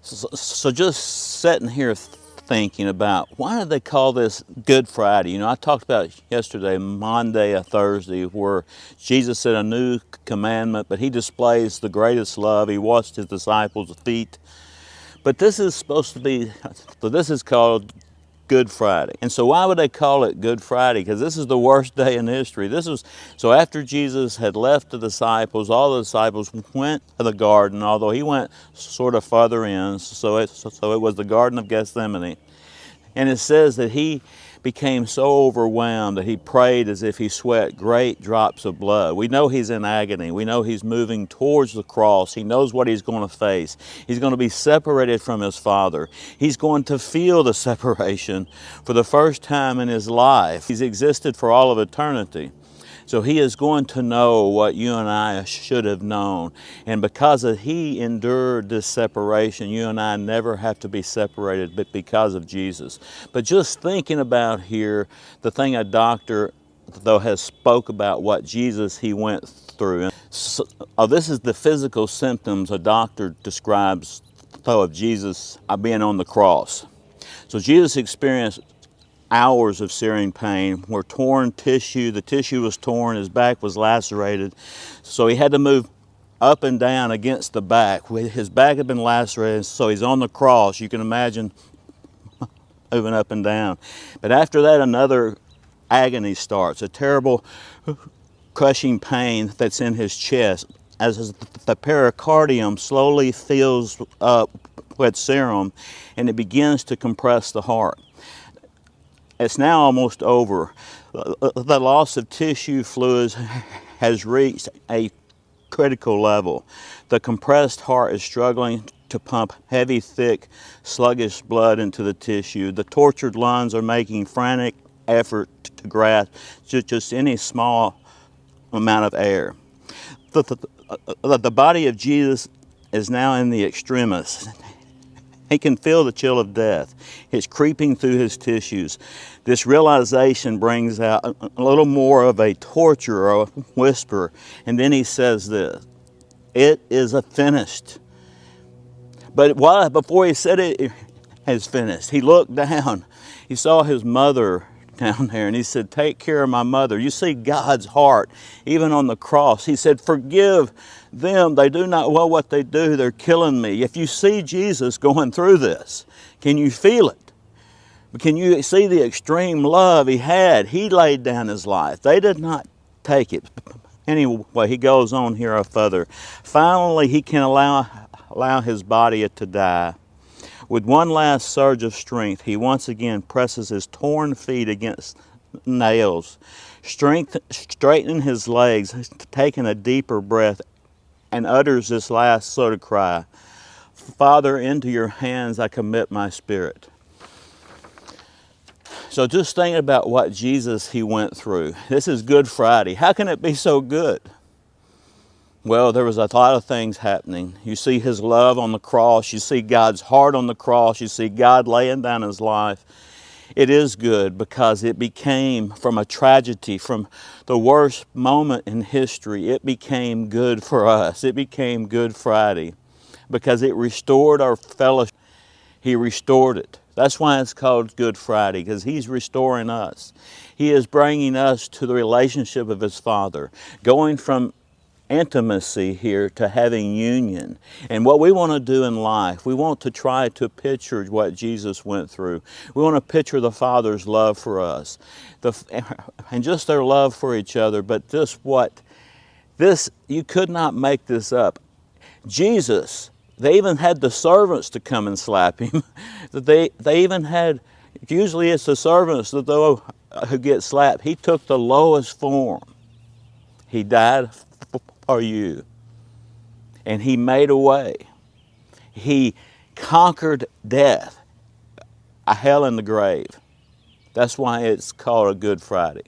So just sitting here thinking about why did they call this Good Friday? You know, I talked about yesterday, Monday, a Thursday, where Jesus said a new commandment, but he displays the greatest love. He washed his disciples' feet. But this is supposed to be, so this is called Good Friday. And so why would they call it Good Friday? Because this is the worst day in history. So after Jesus had left the disciples, all the disciples went to the garden, although he went sort of farther in, so it was the Garden of Gethsemane. And it says that he became so overwhelmed that he prayed as if he sweat great drops of blood. We know he's in agony. We know he's moving towards the cross. He knows what he's going to face. He's going to be separated from his Father. He's going to feel the separation for the first time in his life. He's existed for all of eternity. So he is going to know what you and I should have known. And because he endured this separation, you and I never have to be separated, but because of Jesus. But just thinking about here, the thing a doctor, though, has spoke about what Jesus he went through. So, this is the physical symptoms a doctor describes, though, of Jesus being on the cross. So Jesus experienced hours of searing pain, where torn tissue, the tissue was torn, his back was lacerated, so he had to move up and down against the back. His back had been lacerated, so he's on the cross. You can imagine moving up and down. But after that, another agony starts, a terrible crushing pain that's in his chest as the pericardium slowly fills up with serum and it begins to compress the heart. It's now almost over. The loss of tissue fluids has reached a critical level. The compressed heart is struggling to pump heavy, thick, sluggish blood into the tissue. The tortured lungs are making frantic effort to grasp just any small amount of air. The body of Jesus is now in the extremis. He can feel the chill of death. It's creeping through his tissues. This realization brings out a little more of a torture or a whisper. And then he says this, "It is finished." But before he said it is finished, he looked down. He saw his mother down there and he said, "Take care of my mother." You see God's heart, even on the cross. He said, "Forgive them. They do not know what they do. They're killing me." If you see Jesus going through this, can you feel it? Can you see the extreme love he had? He laid down his life. They did not take it. Anyway, he goes on here further. Finally, he can allow his body to die. With one last surge of strength, he once again presses his torn feet against nails, straightening his legs, taking a deeper breath, and utters this last sort of cry, "Father, into your hands I commit my spirit." So just think about what Jesus he went through. This is Good Friday. How can it be so good? Well, there was a lot of things happening. You see his love on the cross. You see God's heart on the cross. You see God laying down his life. It is good because it became from a tragedy, from the worst moment in history, it became good for us. It became Good Friday because it restored our fellowship. He restored it. That's why it's called Good Friday, because he's restoring us. He is bringing us to the relationship of his Father, going from intimacy here to having union. And what we want to do in life, we want to try to picture what Jesus went through. We want to picture the Father's love for us, and just their love for each other. But you could not make this up. Jesus, they even had the servants to come and slap him. They even had, usually it's the servants who get slapped. He took the lowest form. He died for you. And he made a way. He conquered death, a hell in the grave. That's why it's called a Good Friday.